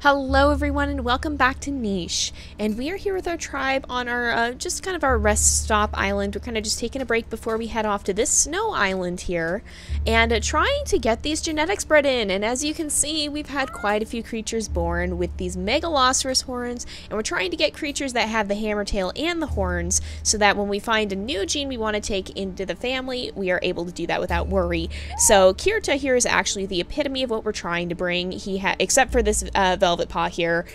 Hello everyone and welcome back to Niche, and we are here with our tribe on our just kind of our rest stop island. We're kind of just taking a break before we head off to this snow island here and trying to get these genetics bred in. And as you can see, we've had quite a few creatures born with these megaloceros horns, and we're trying to get creatures that have the hammer tail and the horns so that when we find a new gene we want to take into the family, we are able to do that without worry. So Kirta here is actually the epitome of what we're trying to bring. Except for this velvet paw here,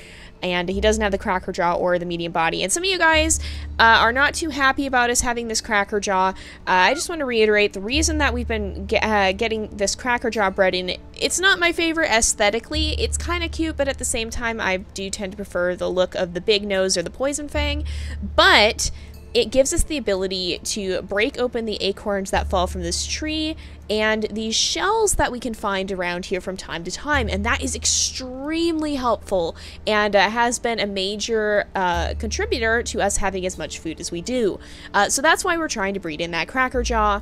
and he doesn't have the cracker jaw or the medium body. And some of you guys are not too happy about us having this cracker jaw. I just want to reiterate the reason that we've been getting this cracker jaw bred in. It's not my favorite aesthetically. It's kind of cute, but at the same time I do tend to prefer the look of the big nose or the poison fang. But it gives us the ability to break open the acorns that fall from this tree and these shells that we can find around here from time to time, and that is extremely helpful and has been a major contributor to us having as much food as we do. So that's why we're trying to breed in that cracker jaw.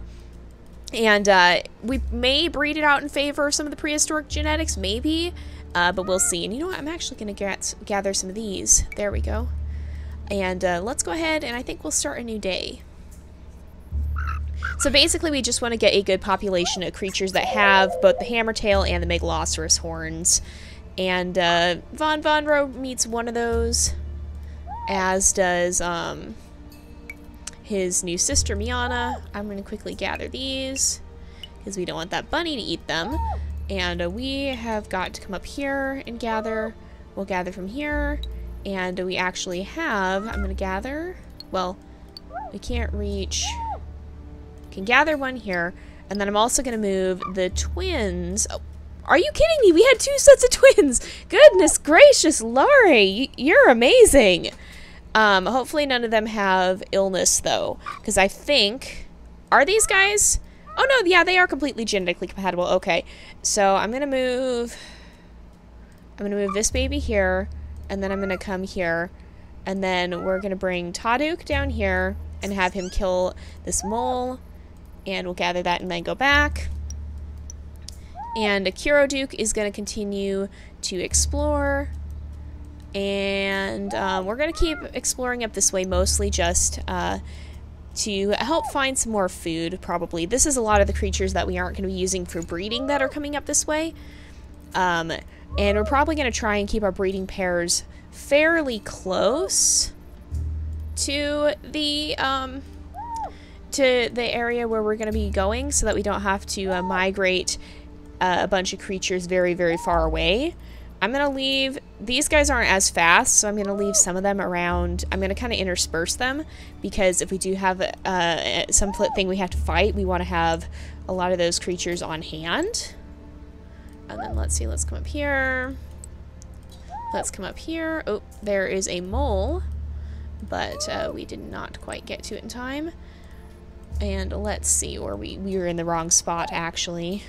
And we may breed it out in favor of some of the prehistoric genetics, maybe, but we'll see. And you know what? I'm actually going to gather some of these. There we go. And let's go ahead and I think we'll start a new day. So basically we just want to get a good population of creatures that have both the hammertail and the megaloceros horns. And Von Ro meets one of those, as does his new sister Miana. I'm going to quickly gather these because we don't want that bunny to eat them. And we have got to come up here and gather. We'll gather from here. And we actually have, I'm going to gather, well, we can't reach, can gather one here, and then I'm also going to move the twins. Oh, are you kidding me? We had two sets of twins. Goodness gracious, Laurie, you're amazing. Hopefully none of them have illness though, because I think, are these guys? Oh no, yeah, they are completely genetically compatible. Okay, so I'm going to move this baby here. And then I'm going to come here, and then we're going to bring Taduk down here and have him kill this mole, and we'll gather that and then go back. And Kiroduk is going to continue to explore, and we're going to keep exploring up this way, mostly just to help find some more food, probably. This is a lot of the creatures that we aren't going to be using for breeding that are coming up this way. And we're probably going to try and keep our breeding pairs fairly close to the area where we're going to be going, so that we don't have to migrate a bunch of creatures very, very far away. I'm going to leave, these guys aren't as fast, so I'm going to leave some of them around. I'm going to kind of intersperse them, because if we do have something we have to fight, we want to have a lot of those creatures on hand. And then let's see, let's come up here. Let's come up here. Oh, there is a mole, but we did not quite get to it in time. And let's see, or we were in the wrong spot actually.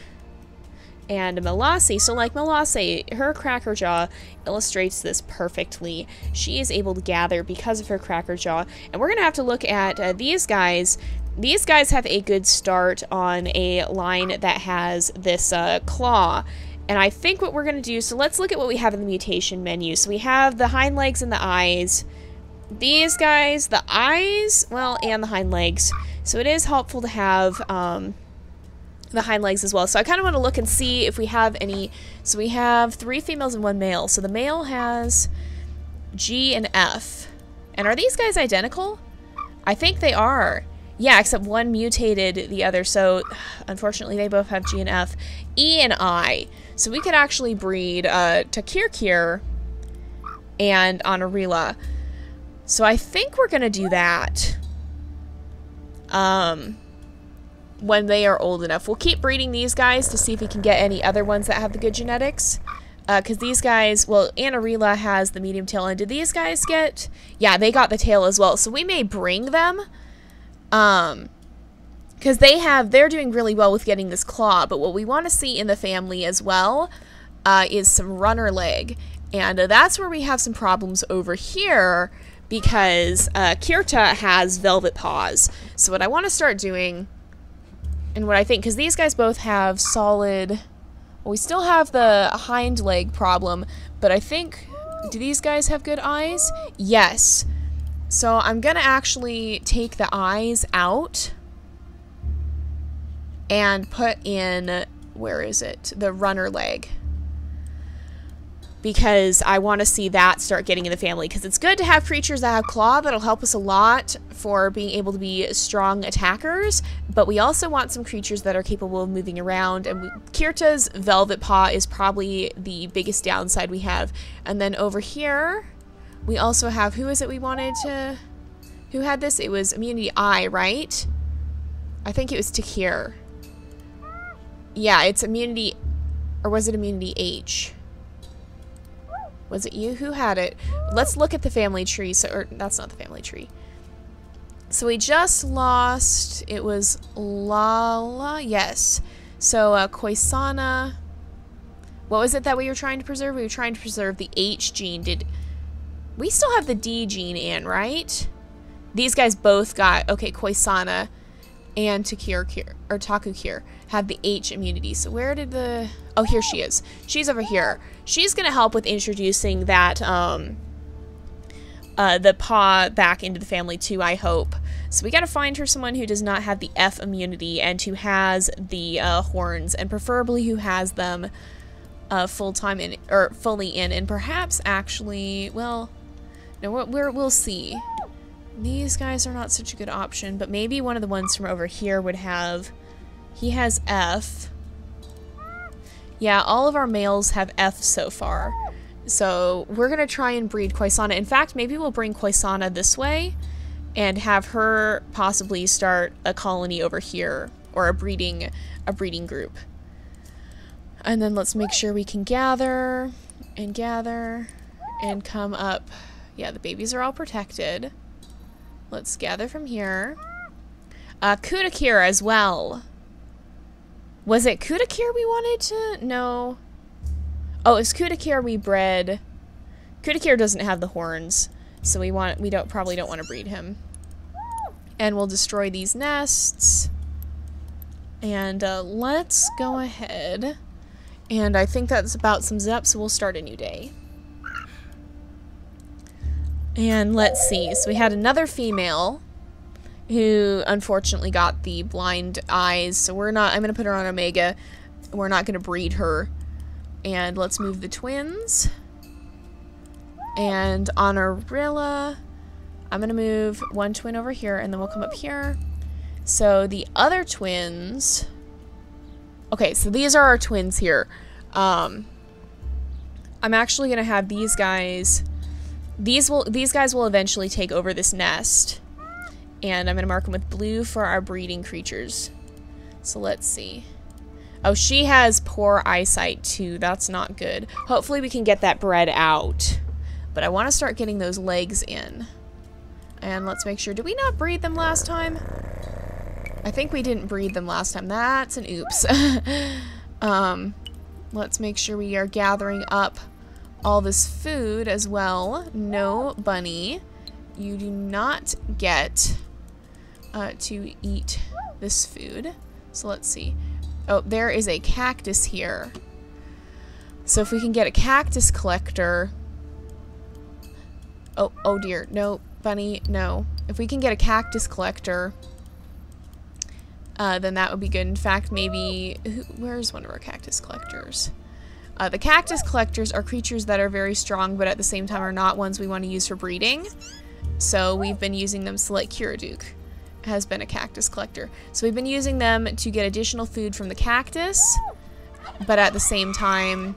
And Melasi, so like Melasi, her cracker jaw illustrates this perfectly. She is able to gather because of her cracker jaw. And we're going to have to look at these guys. These guys have a good start on a line that has this claw. And I think what we're going to do, so let's look at what we have in the mutation menu. So we have the hind legs and the eyes. These guys, the eyes, well, and the hind legs. So it is helpful to have the hind legs as well. So I kind of want to look and see if we have any. So we have 3 females and 1 male. So the male has G and F. And are these guys identical? I think they are. Yeah, except one mutated the other, so unfortunately they both have G and F. E and I. So we could actually breed Takirkir and Honorilla. So I think we're going to do that when they are old enough. We'll keep breeding these guys to see if we can get any other ones that have the good genetics. Because these guys, well, Honorilla has the medium tail, and did these guys get? Yeah, they got the tail as well, so we may bring them. Because they're doing really well with getting this claw, but what we want to see in the family as well is some runner leg, and that's where we have some problems over here, because Kirta has velvet paws. So what I want to start doing, and what I think, because these guys both have solid Well, we still have the hind leg problem, but I think... Do these guys have good eyes? Yes. So I'm gonna actually take the eyes out and put in... Where is it? The runner leg. Because I want to see that start getting in the family. Because it's good to have creatures that have claw. That'll help us a lot for being able to be strong attackers. But we also want some creatures that are capable of moving around. And Kirta's Velvet Paw is probably the biggest downside we have. And then over here, we also have... Who is it we wanted to... Who had this? It was Immunity I, right? I think it was Takir. Yeah, it's Immunity... Or was it Immunity H? Was it you who had it? Let's look at the family tree. So, or that's not the family tree. So we just lost. It was Lala. Yes. So Koisana. What was it that we were trying to preserve? We were trying to preserve the H gene. Did we still have the D gene in, right? These guys both got okay. Koisana and Takukir had the H immunity. So where did the... Oh, here she is. She's over here. She's going to help with introducing that, the paw back into the family too, I hope. So we got to find her someone who does not have the F immunity and who has the horns, and preferably who has them full-time in, or fully in, and perhaps actually, well, no, we'll see. These guys are not such a good option, but maybe one of the ones from over here would have... He has F. Yeah, all of our males have F so far. So we're going to try and breed Koisana. In fact, maybe we'll bring Koisana this way and have her possibly start a colony over here, or a breeding group. And then let's make sure we can gather and come up. Yeah, the babies are all protected. Let's gather from here. Kudakir as well. Was it Kudakir we wanted to? No. Oh, it's Kudakir we bred. Kudakir doesn't have the horns, so we probably don't want to breed him. And we'll destroy these nests. And let's go ahead. And I think that's about sums it up, so we'll start a new day. And let's see. So we had another female who unfortunately got the blind eyes. So I'm going to put her on Omega. We're not going to breed her. And let's move the twins. And on Arilla, I'm going to move one twin over here, and then we'll come up here. So the other twins... Okay, so these are our twins here. I'm actually going to have these guys... These guys will eventually take over this nest. And I'm going to mark them with blue for our breeding creatures. So let's see. Oh, she has poor eyesight too. That's not good. Hopefully we can get that bred out. But I want to start getting those legs in. And let's make sure. Did we not breed them last time? I think we didn't breed them last time. That's an oops. Let's make sure we are gathering up all this food as well. No, bunny. You do not get to eat this food. So let's see. Oh, there is a cactus here. So if we can get a cactus collector... Oh dear. No, bunny, no. If we can get a cactus collector, then that would be good. In fact, maybe... Where's one of our cactus collectors? The cactus collectors are creatures that are very strong, but at the same time are not ones we want to use for breeding. So we've been using them. So like Kiraduk has been a cactus collector. So we've been using them to get additional food from the cactus, but at the same time,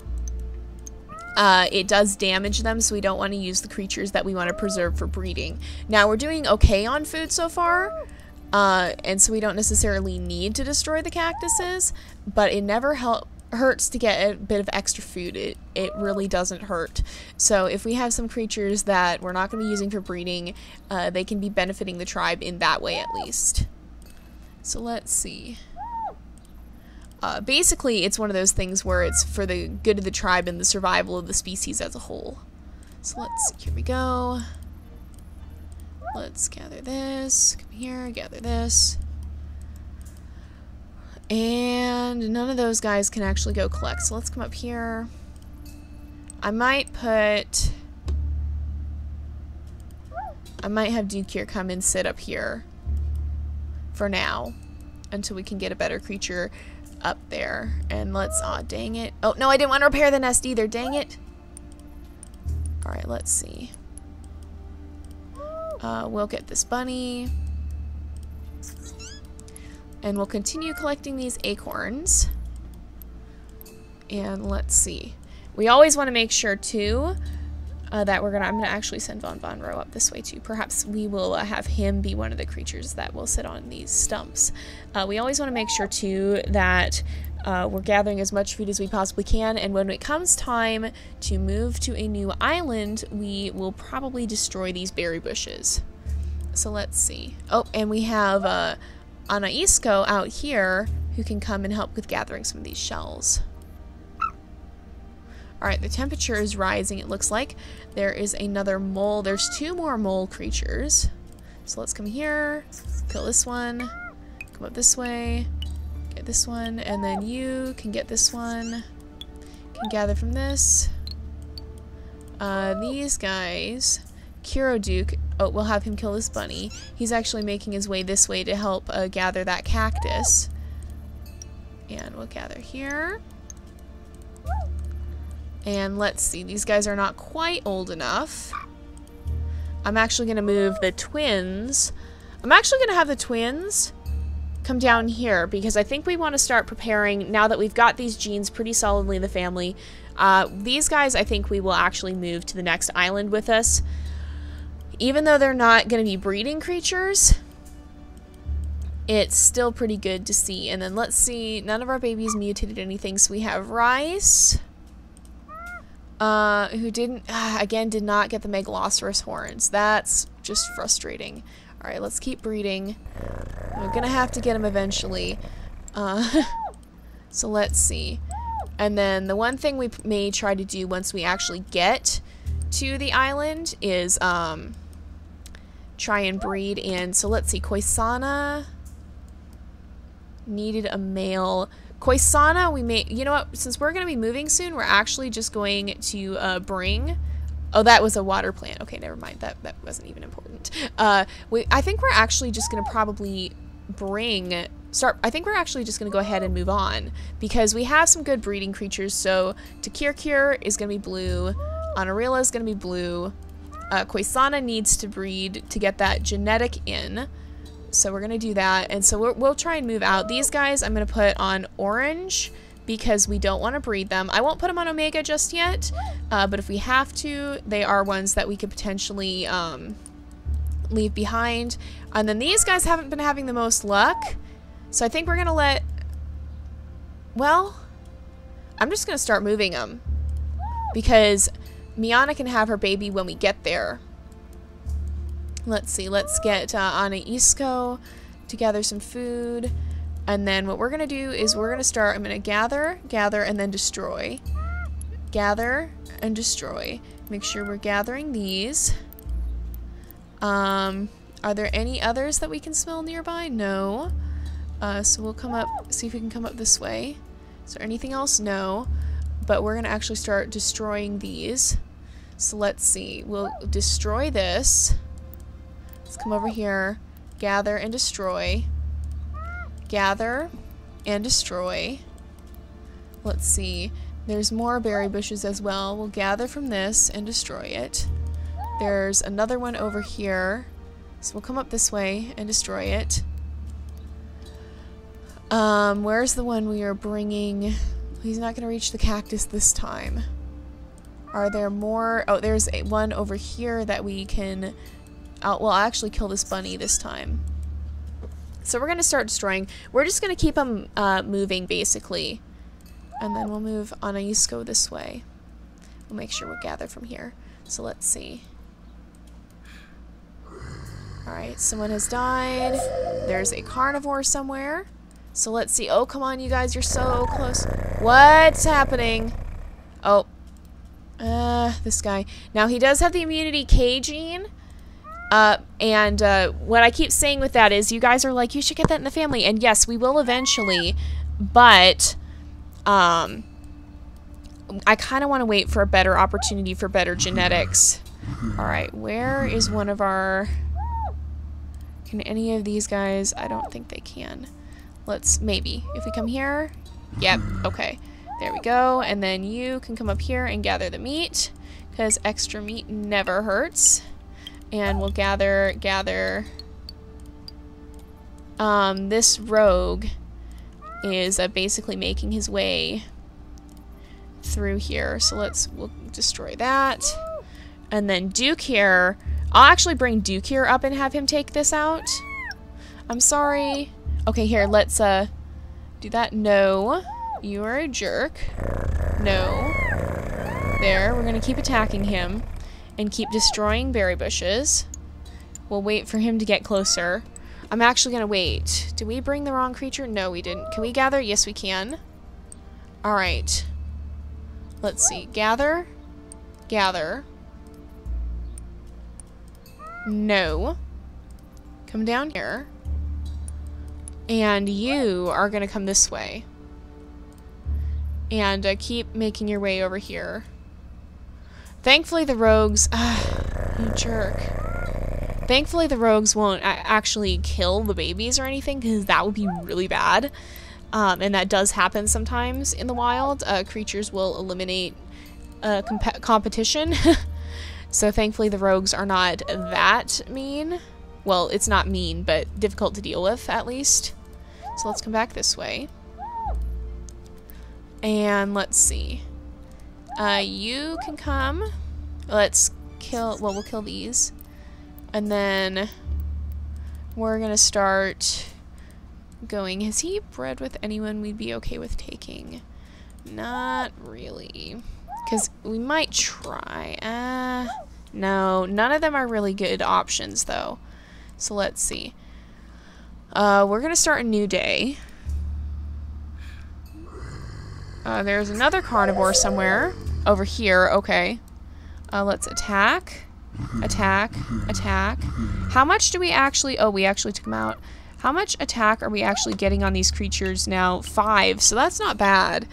it does damage them, so we don't want to use the creatures that we want to preserve for breeding. Now, we're doing okay on food so far, and so we don't necessarily need to destroy the cactuses, but it never hurts to get a bit of extra food. It really doesn't hurt. So if we have some creatures that we're not going to be using for breeding, they can be benefiting the tribe in that way at least. So let's see. Basically, it's one of those things where it's for the good of the tribe and the survival of the species as a whole. So let's see. Here we go. Let's gather this. Come here, gather this. And none of those guys can actually go collect. So let's come up here. I might have Duke here come and sit up here for now until we can get a better creature up there. And let's, aw, dang it. Oh, no, I didn't want to repair the nest either. Dang it. All right, let's see. We'll get this bunny. And we'll continue collecting these acorns. And let's see. We always want to make sure, too, that I'm going to actually send Von Rowe up this way, too. Perhaps we will have him be one of the creatures that will sit on these stumps. We always want to make sure, too, that we're gathering as much food as we possibly can. And when it comes time to move to a new island, we will probably destroy these berry bushes. So let's see. Oh, and we have Anaisco out here who can come and help with gathering some of these shells. Alright, the temperature is rising, it looks like. There is another mole. There's 2 more mole creatures. So let's come here, kill this one, come up this way, get this one, and then you can get this one. Can gather from this. These guys, Duke. Oh, we'll have him kill this bunny. He's actually making his way this way to help gather that cactus. And we'll gather here. And let's see, these guys are not quite old enough. I'm actually going to move the twins. I'm actually going to have the twins come down here because I think we want to start preparing, now that we've got these genes pretty solidly in the family. These guys, I think we will actually move to the next island with us. Even though they're not going to be breeding creatures, it's still pretty good to see. And then let's see, none of our babies mutated anything, so we have Rice, who did not get the Megalosaurus horns. That's just frustrating. Alright, let's keep breeding. We're going to have to get him eventually. So let's see. And then the one thing we may try to do once we actually get to the island is try and breed in. So let's see, Koisana needed a male. Koisana, we may, you know what, since we're going to be moving soon, we're actually just going to bring, oh, that was a water plant. Okay, never mind, that wasn't even important. I think we're actually just going to probably I think we're actually just going to go ahead and move on because we have some good breeding creatures. So Takir is going to be blue, Honorilla is going to be blue, Koisana needs to breed to get that genetic in. So we're going to do that. And so we'll try and move out. These guys I'm going to put on orange because we don't want to breed them. I won't put them on Omega just yet. But if we have to, they are ones that we could potentially leave behind. And then these guys haven't been having the most luck. So I think we're going to let... Well, I'm just going to start moving them. Because Miana can have her baby when we get there. Let's see, let's get Anaisco to gather some food. And then what we're going to do is we're going to start, I'm going to gather, and then destroy. Gather and destroy. Make sure we're gathering these. Are there any others that we can smell nearby? No. So we'll come up, see if we can come up this way. Is there anything else? No. But we're going to actually start destroying these. So let's see. We'll destroy this. Let's come over here. Gather and destroy. Gather and destroy. Let's see. There's more berry bushes as well. We'll gather from this and destroy it. There's another one over here. So we'll come up this way and destroy it. Where's the one we are bringing? He's not going to reach the cactus this time. Are there more? Oh, there's one over here that we can... Well, I'll actually kill this bunny this time. So we're going to start destroying. We're just going to keep them moving, basically. And then we'll move Anaisco this way. We'll make sure we'll gather from here. So let's see. Alright, someone has died. There's a carnivore somewhere. So let's see. Oh, come on, you guys. You're so close. What's happening? Oh. This guy. Now, he does have the immunity K gene. And what I keep saying with that is you guys are like, you should get that in the family. And yes, we will eventually. But I kind of want to wait for a better opportunity for better genetics. Alright, where is one of our... Can any of these guys... I don't think they can. Let's... Maybe. If we come here... Yep, okay. There we go. And then you can come up here and gather the meat. Because extra meat never hurts. And we'll gather... this rogue is basically making his way through here. So we'll destroy that. And then Duke here, I'll actually bring Duke here up and have him take this out. I'm sorry. Okay, here, let's do that. No, you are a jerk. No. There, we're gonna keep attacking him and keep destroying berry bushes. We'll wait for him to get closer. I'm actually gonna wait. Did we bring the wrong creature? No, we didn't. Can we gather? Yes, we can. Alright. Let's see. Gather. Gather. No. Come down here. And you are gonna come this way. And keep making your way over here. Thankfully the rogues... you jerk. Thankfully the rogues won't actually kill the babies or anything, because that would be really bad. And that does happen sometimes in the wild. Creatures will eliminate competition. So thankfully the rogues are not that mean. Well, it's not mean, but difficult to deal with, at least. So let's come back this way. And let's see. You can come. Let's kill... Well, we'll kill these. And then we're gonna start going. Has he bred with anyone we'd be okay with taking? Not really. Because we might try. No, none of them are really good options, though. So let's see. We're gonna start a new day. There's another carnivore somewhere. Over here, okay. Let's attack. Attack. Attack. How much do we actually... Oh, we actually took them out. How much attack are we actually getting on these creatures now? 5, so that's not bad.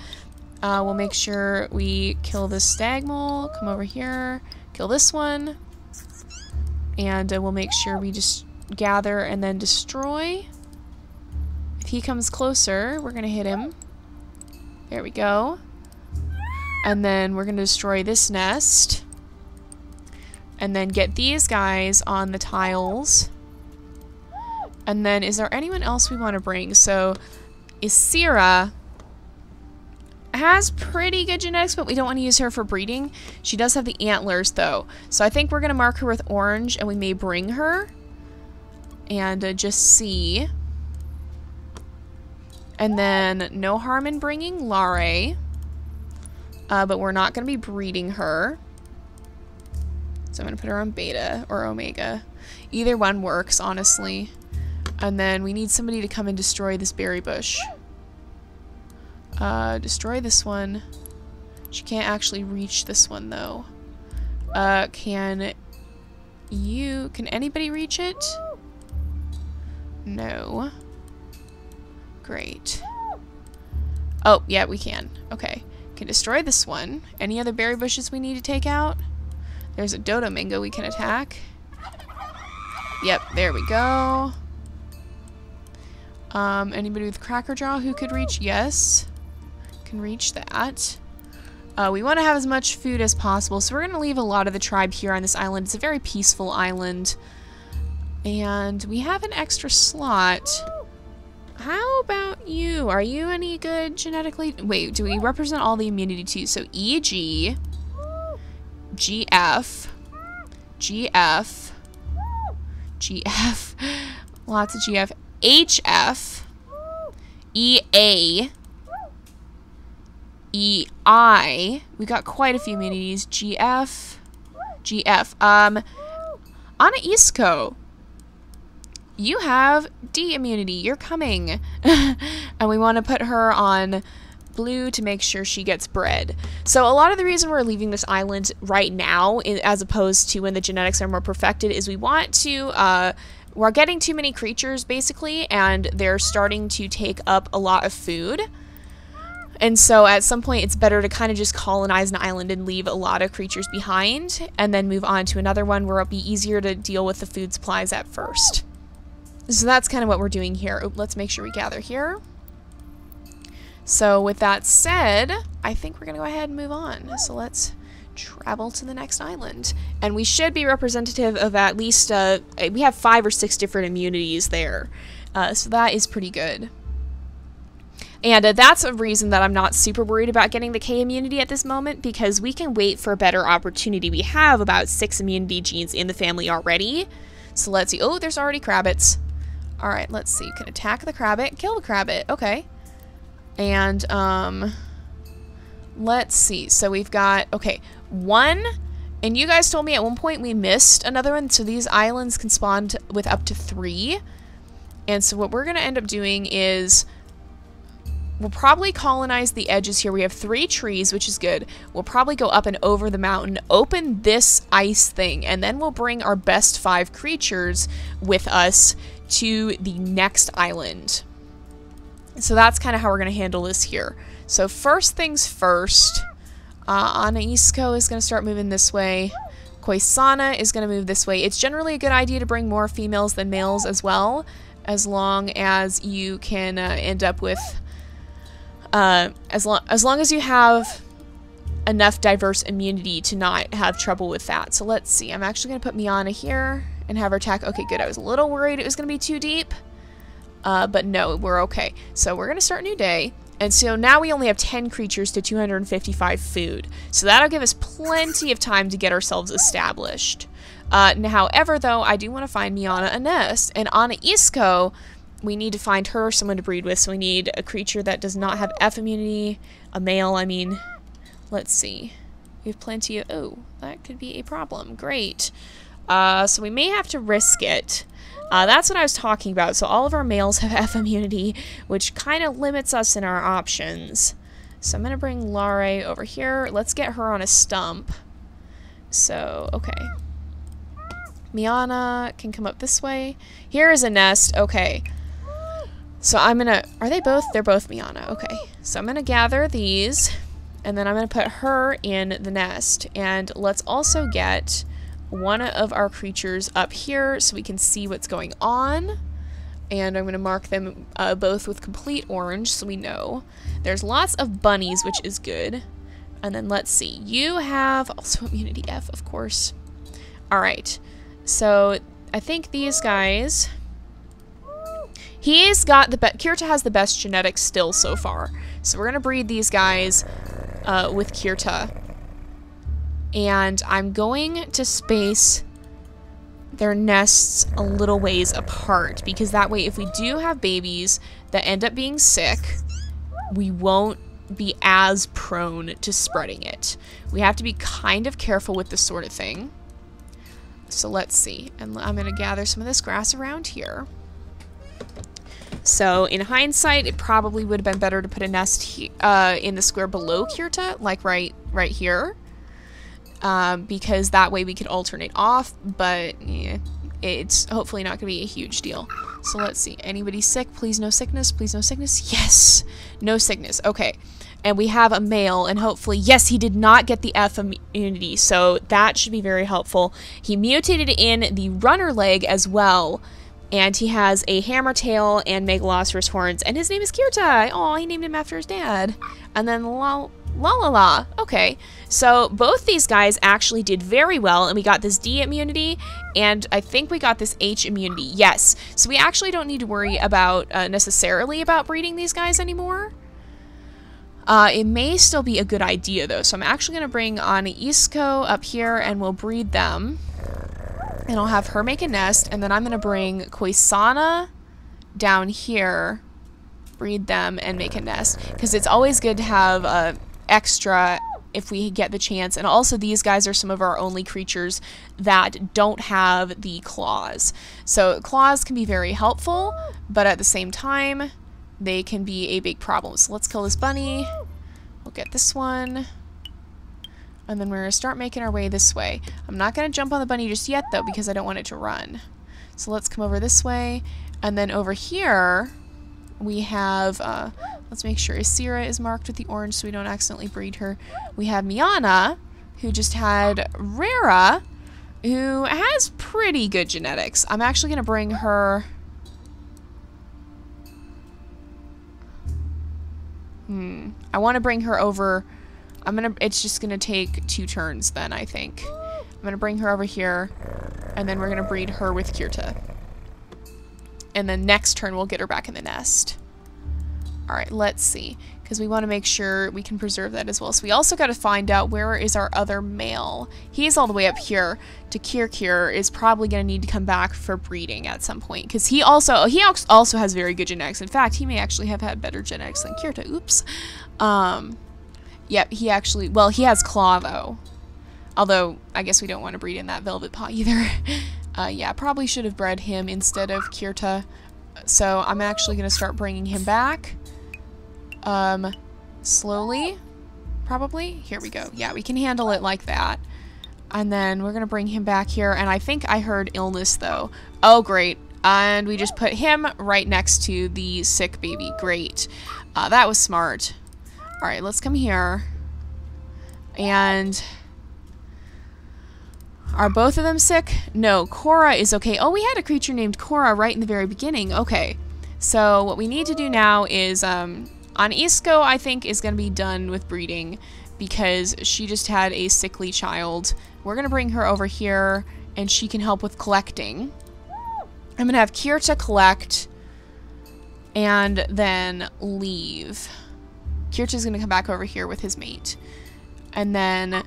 We'll make sure we kill this stag mole. Come over here. Kill this one. And we'll make sure we just gather and then destroy. If he comes closer, we're going to hit him. There we go. And then we're going to destroy this nest. And then get these guys on the tiles. And then is there anyone else we want to bring? So Isira has pretty good genetics, but we don't want to use her for breeding. She does have the antlers though. So I think we're going to mark her with orange and we may bring her. And just see. And then no harm in bringing Lare. But we're not going to be breeding her. So I'm going to put her on beta or omega. Either one works, honestly. And then we need somebody to come and destroy this berry bush. Destroy this one. She can't actually reach this one, though. Can anybody reach it? No. Great. Oh, yeah, we can. Okay. Can destroy this one. Any other berry bushes we need to take out? There's a dodo mango we can attack. Yep, there we go. Anybody with cracker jaw who could reach? Yes. Can reach that. We want to have as much food as possible, so we're going to leave a lot of the tribe here on this island. It's a very peaceful island. And we have an extra slot. How about you? Are you any good genetically? Wait, do we represent all the immunity too? So EG, GF, GF, GF, lots of GF, HF, EA, EI. We got quite a few immunities. GF, GF. Anna Isco. You have D immunity. You're coming. And we want to put her on blue to make sure she gets bred. So a lot of the reason we're leaving this island right now, as opposed to when the genetics are more perfected, is we want to we're getting too many creatures basically, and they're starting to take up a lot of food. And so at some point it's better to kind of just colonize an island and leave a lot of creatures behind, and then move on to another one where it'll be easier to deal with the food supplies at first. So that's kind of what we're doing here. Oh, let's make sure we gather here. So with that said, I think we're going to go ahead and move on. So let's travel to the next island. And we should be representative of at least, we have 5 or 6 different immunities there. So that is pretty good. And that's a reason that I'm not super worried about getting the K immunity at this moment, because we can wait for a better opportunity. We have about 6 immunity genes in the family already. So let's see. Oh, there's already Crabbits. Alright, let's see. You can attack the Crabbit, kill the Crabbit. Okay. And, let's see. So we've got, okay, 1, and you guys told me at one point we missed another one, so these islands can spawn with up to 3. And so what we're going to end up doing is we'll probably colonize the edges here. We have 3 trees, which is good. We'll probably go up and over the mountain, open this ice thing, and then we'll bring our best 5 creatures with us to the next island. So that's kind of how we're going to handle this here. So first things first, Anaisco is going to start moving this way. Koisana is going to move this way. It's generally a good idea to bring more females than males as well, as long as you can end up with, as long as you have enough diverse immunity to not have trouble with that. So let's see. I'm actually going to put Miana here and have her attack. Okay, good. I was a little worried it was going to be too deep. But no, we're okay. So we're going to start a new day. And so now we only have 10 creatures to 255 food. So that'll give us plenty of time to get ourselves established. However, though, I do want to find Miana a nest. And Anaisco, we need to find her someone to breed with. So we need a creature that does not have F immunity. A male, I mean. Let's see. We have plenty of... Oh, that could be a problem. Great. So we may have to risk it. That's what I was talking about. So all of our males have F immunity, which kind of limits us in our options. So I'm going to bring Lare over here. Let's get her on a stump. So, okay. Miana can come up this way. Here is a nest. Okay. So I'm going to... Are they both? They're both Miana. Okay. So I'm going to gather these, and then I'm going to put her in the nest. And let's also get one of our creatures up here so we can see what's going on. And I'm going to mark them both with complete orange so we know. There's lots of bunnies, which is good. And then let's see. You have also immunity F, of course. Alright. So I think these guys... He's got the best... Kirta has the best genetics still so far. So we're going to breed these guys with Kirta. And I'm going to space their nests a little ways apart, because that way if we do have babies that end up being sick, we won't be as prone to spreading it. We have to be kind of careful with this sort of thing. So let's see. And I'm going to gather some of this grass around here. So in hindsight, it probably would have been better to put a nest in the square below Kirta, like right here. Because that way we could alternate off, but yeah, it's hopefully not going to be a huge deal. So let's see. Anybody sick? Please no sickness. Please no sickness. Yes. No sickness. Okay. And we have a male, and hopefully, yes, he did not get the F immunity, so that should be very helpful. He mutated in the runner leg as well, and he has a hammer tail and megalosaurus horns, and his name is Kirta. Oh, he named him after his dad. And then La La La. Okay, so both these guys actually did very well, and we got this D immunity, and I think we got this H immunity. Yes, so we actually don't need to worry about necessarily about breeding these guys anymore. It may still be a good idea though, so I'm actually going to bring Anaisco up here, and we'll breed them, and I'll have her make a nest, and then I'm going to bring Koisana down here, breed them, and make a nest, because it's always good to have extra if we get the chance. And also these guys are some of our only creatures that don't have the claws. So claws can be very helpful, but at the same time, they can be a big problem. So let's kill this bunny. We'll get this one. And then we're going to start making our way this way. I'm not going to jump on the bunny just yet, though, because I don't want it to run. So let's come over this way. And then over here, we have, let's make sure Isira is marked with the orange so we don't accidentally breed her. We have Miana, who just had Rara, who has pretty good genetics. I'm actually going to bring her... I want to bring her over... It's just going to take 2 turns then, I think. I'm going to bring her over here, and then we're going to breed her with Kirta. And then next turn we'll get her back in the nest. Alright, let's see. Because we want to make sure we can preserve that as well. So we also got to find out where is our other male. He's all the way up here. Takir is probably going to need to come back for breeding at some point. Because he also has very good genetics. In fact, he may actually have had better genetics than Kirta. Oops. Yep, he actually... Well, he has claw, though. Although, I guess we don't want to breed in that velvet paw either. Yeah, probably should have bred him instead of Kirta. So I'm actually going to start bringing him back. Slowly, probably. Here we go. Yeah, we can handle it like that. And then we're going to bring him back here. And I think I heard illness, though. Oh, great. And we just put him right next to the sick baby. Great. That was smart. All right, let's come here. And... Are both of them sick? No, Cora is okay. Oh, we had a creature named Cora right in the very beginning. Okay. So what we need to do now is, on Isco, I think, is going to be done with breeding because she just had a sickly child. We're going to bring her over here and she can help with collecting. I'm going to have Kirta collect and then leave. Kirta's going to come back over here with his mate. And then...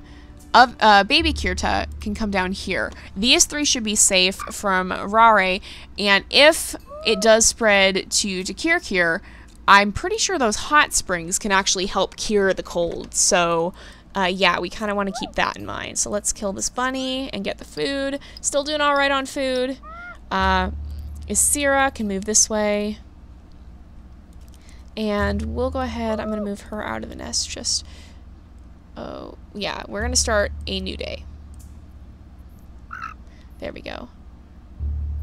baby Kirta can come down here. These 3 should be safe from Rare, and if it does spread to Takir, I'm pretty sure those hot springs can actually help cure the cold. So, yeah, we kind of want to keep that in mind. So let's kill this bunny and get the food. Still doing all right on food. Isira can move this way. And we'll go ahead. I'm going to move her out of the nest just... Oh, yeah, we're going to start a new day. There we go.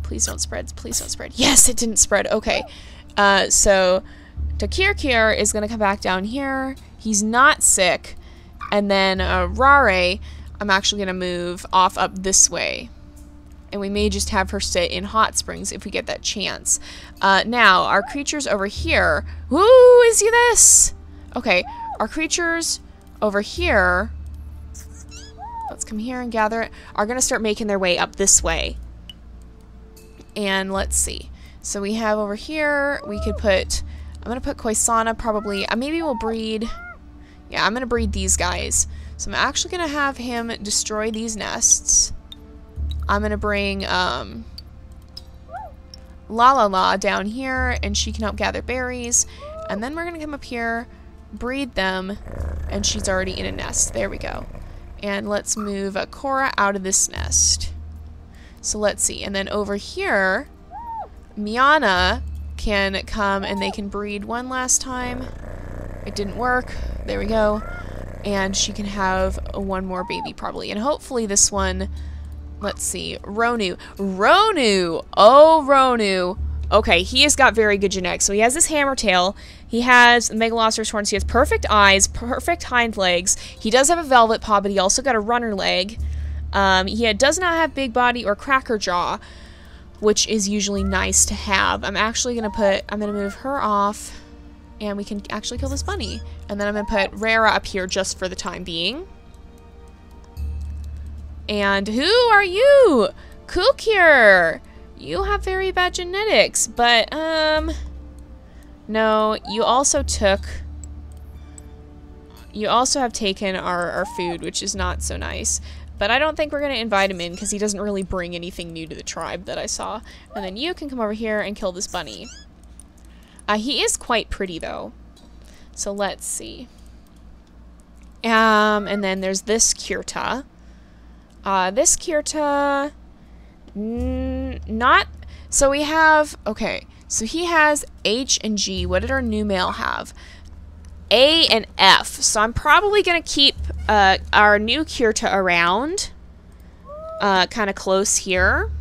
Please don't spread. Please don't spread. Yes, it didn't spread. Okay. So Takir is going to come back down here. He's not sick. And then Rare, I'm actually going to move off up this way. And we may just have her sit in hot springs if we get that chance. Now, our creatures over here. Woo, is he this? Okay, our creatures... over here, let's come here and gather it, are going to start making their way up this way. And let's see. So we have over here, we could put, I'm going to put Koisana probably, maybe we'll breed, yeah, I'm going to breed these guys. So I'm actually going to have him destroy these nests. I'm going to bring La down here, and she can help gather berries. And then we're going to come up here, breed them, and she's already in a nest. There we go. And let's move Cora out of this nest. So let's see. And then over here, Miana can come and they can breed one last time. It didn't work. There we go. And she can have one more baby probably. And hopefully this one, let's see, Ronu. Oh, Ronu. Okay, he has got very good genetics. So he has this hammer tail. He has megaloceros horns. He has perfect eyes, perfect hind legs. He does have a velvet paw, but he also got a runner leg. He does not have big body or cracker jaw, which is usually nice to have. I'm gonna move her off, and we can actually kill this bunny. And then I'm gonna put Rara up here just for the time being. And who are you? Kukir! You have very bad genetics, but, no, you also have taken our food, which is not so nice. But I don't think we're going to invite him in, because he doesn't really bring anything new to the tribe that I saw. And then you can come over here and kill this bunny. He is quite pretty, though. So let's see. And then there's this Kirta. This Kirta... not... So we have... Okay. So he has H and G. What did our new male have? A and F. So I'm probably going to keep our new Kirta around. Kind of close here.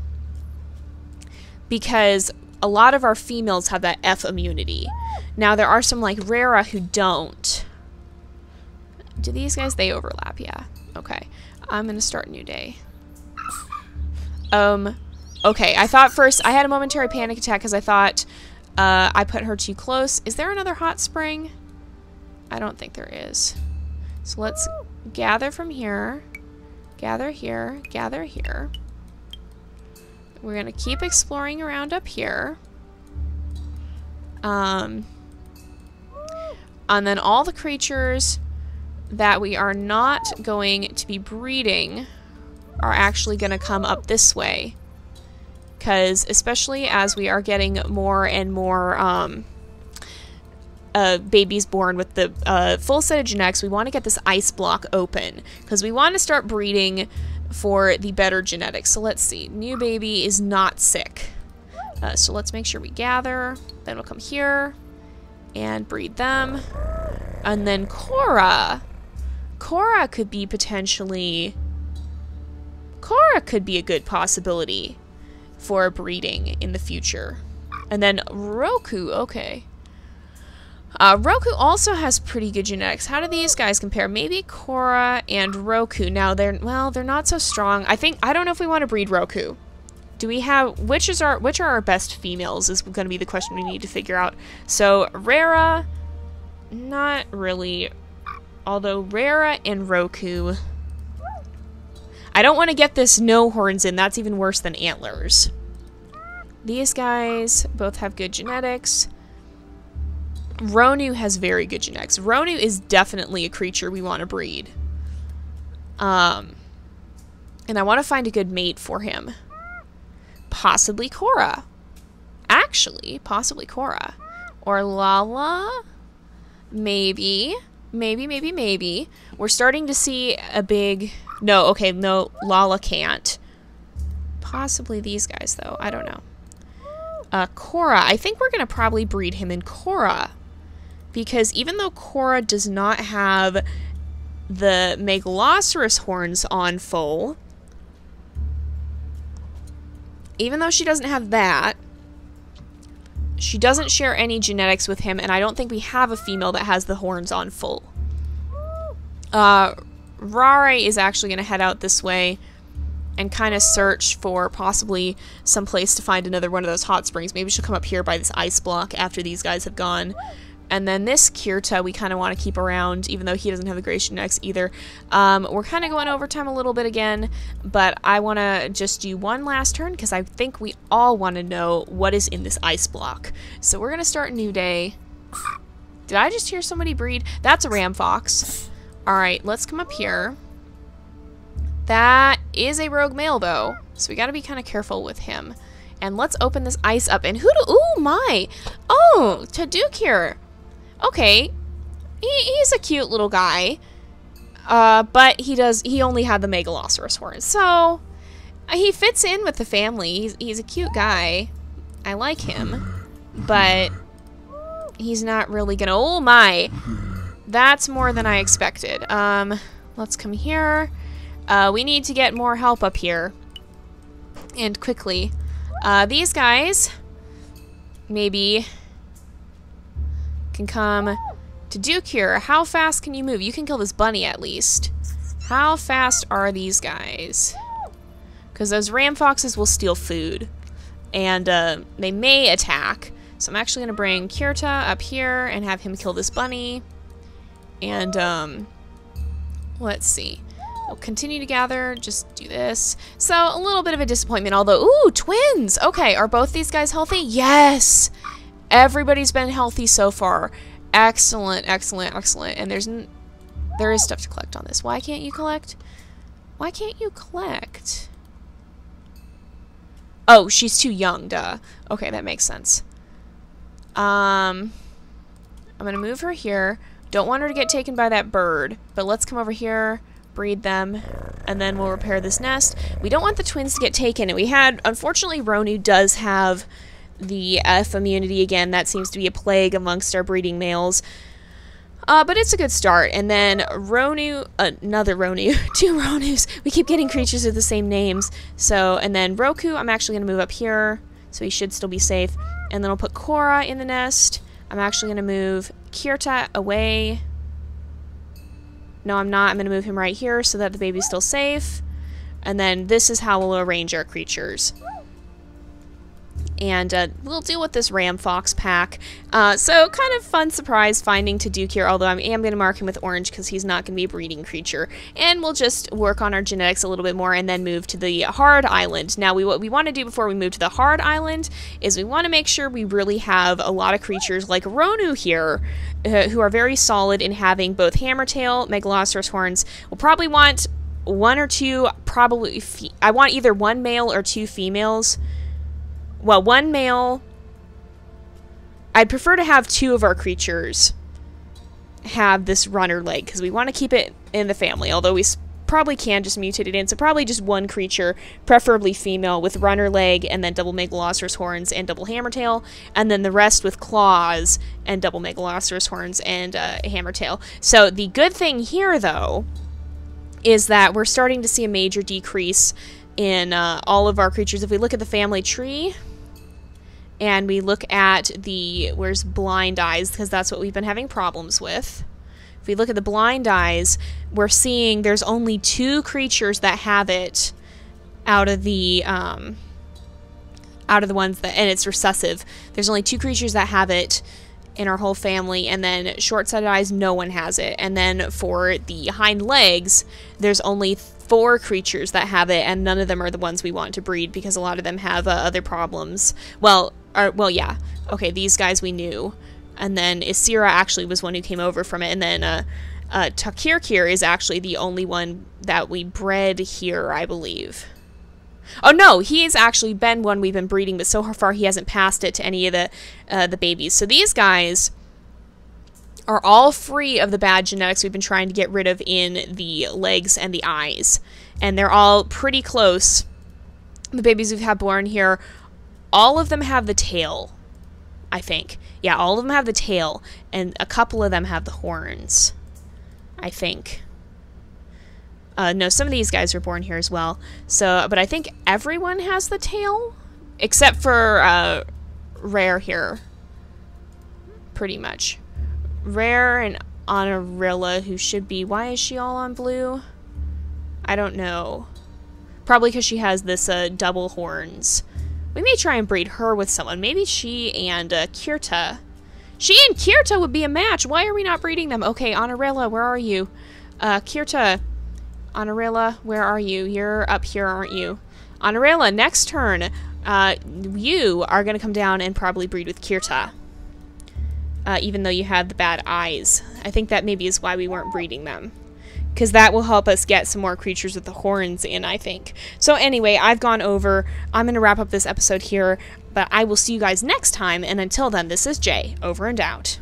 because a lot of our females have that F immunity. Now, there are some like Rara who don't. Do these guys, they overlap? Yeah. Okay. I'm going to start a new day. Okay. I thought first, I had a momentary panic attack because I thought I put her too close. Is there another hot spring? I don't think there is. So let's gather from here. Gather here. Gather here. We're going to keep exploring around up here. And then all the creatures that we are not going to be breeding are actually going to come up this way. Because especially as we are getting more and more babies born with the full set of genetics, we want to get this ice block open. Because we want to start breeding for the better genetics. So let's see. New baby is not sick. So let's make sure we gather. Then we'll come here and breed them. And then Cora. Cora could be potentially... Cora could be a good possibility for breeding in the future. And then Roku, okay. Roku also has pretty good genetics. How do these guys compare? Maybe Cora and Roku. Now they're not so strong. I don't know if we want to breed Roku. Do we have which are our best females is going to be the question we need to figure out. So Rara, not really. Although Rara and Roku, I don't want to get this no horns in. That's even worse than antlers. These guys both have good genetics. Ronu has very good genetics. Ronu is definitely a creature we want to breed. And I want to find a good mate for him. Possibly Cora. Actually, possibly Cora. Or Lala. Maybe. Maybe. We're starting to see a big... No, okay, no, Lala can't. Possibly these guys, though. I don't know. Cora. I think we're going to probably breed him in Cora. Because even though Cora does not have the Megaloceros horns on full, even though she doesn't have that, she doesn't share any genetics with him, and I don't think we have a female that has the horns on full. Rare is actually going to head out this way and kind of search for possibly some place to find another one of those hot springs. Maybe she'll come up here by this ice block after these guys have gone. And then this Kirta we kind of want to keep around, even though he doesn't have the Gray genetics either. We're kind of going overtime a little bit again, but I want to just do one last turn because I think we all want to know what is in this ice block. So we're going to start a new day. Did I just hear somebody breed? That's a ram fox. Alright, let's come up here. That is a rogue male, though, so we got to be kind of careful with him. And let's open this ice up. And ooh, my! Oh, Tadukir! Okay, he's a cute little guy, but he only had the Megaloceros horns, so he fits in with the family. He's a cute guy. I like him, but he's not really gonna... Oh my! That's more than I expected. Let's come here. We need to get more help up here, and quickly. These guys maybe can come to Dukir. How fast can you move? You can kill this bunny at least. How fast are these guys? Because those ram foxes will steal food. And they may attack. So I'm actually going to bring Kirta up here and have him kill this bunny. And let's see. We'll continue to gather. Just do this. So a little bit of a disappointment. Although, ooh, twins! Okay, are both these guys healthy? Yes! Everybody's been healthy so far. Excellent, excellent, excellent. And there is stuff to collect on this. Why can't you collect? Why can't you collect? Oh, she's too young, duh. Okay, that makes sense. I'm gonna move her here. Don't want her to get taken by that bird, but let's come over here, breed them, and then we'll repair this nest. We don't want the twins to get taken, and we had, unfortunately, Ronu does have the F immunity again. That seems to be a plague amongst our breeding males. But it's a good start. And then Ronu, another Ronu, two Ronus. We keep getting creatures with the same names. So, and then Roku, I'm actually going to move up here so he should still be safe. And then I'll put Cora in the nest. I'm actually going to move Kirta away. No, I'm not. I'm going to move him right here so that the baby's still safe. And then this is how we'll arrange our creatures. And we'll deal with this ram fox pack. So kind of fun surprise finding Taduke here, although I am going to mark him with orange because he's not going to be a breeding creature. And we'll just work on our genetics a little bit more and then move to the hard island. Now, what we want to do before we move to the hard island is we want to make sure we really have a lot of creatures like Ronu here, who are very solid in having both hammertail, megalosaurus horns. We'll probably want one or two, probably, I want either one male or two females. Well, one male. I'd prefer to have two of our creatures have this runner leg, because we want to keep it in the family, although we probably can just mutate it in. So probably just one creature, preferably female, with runner leg, and then double megalosaurus horns and double hammertail, and then the rest with claws and double megalosaurus horns and hammertail. So the good thing here, though, is that we're starting to see a major decrease in all of our creatures. If we look at the family tree and we look at the, where's blind eyes, because that's what we've been having problems with. If we look at the blind eyes, we're seeing there's only 2 creatures that have it out of the ones that, and it's recessive. There's only 2 creatures that have it in our whole family, and then short-sighted eyes, no one has it. And then for the hind legs, there's only 4 creatures that have it, and none of them are the ones we want to breed because a lot of them have other problems. Well, yeah. Okay, these guys we knew. And then Isira actually was one who came over from it, and then Takirkir is actually the only one that we bred here, I believe. Oh no, he's actually been one we've been breeding, but so far he hasn't passed it to any of the babies. So these guys are all free of the bad genetics we've been trying to get rid of in the legs and the eyes. And they're all pretty close. The babies we've had born here, all of them have the tail, I think. Yeah, all of them have the tail, and a couple of them have the horns, I think. No, some of these guys were born here as well. So, but I think everyone has the tail, except for Rare here, pretty much. Rare and Honorilla, who should be... Why is she all on blue? I don't know. Probably because she has this double horns. We may try and breed her with someone. Maybe she and Kirta. She and Kirta would be a match. Why are we not breeding them? Okay, Honorilla, where are you? Kirta... Honorilla, where are you? You're up here, aren't you? Honorilla, next turn, you are going to come down and probably breed with Kirta. Even though you have the bad eyes. I think that maybe is why we weren't breeding them. Because that will help us get some more creatures with the horns in, I think. So anyway, I've gone over. I'm going to wrap up this episode here. But I will see you guys next time. And until then, this is Jay, over and out.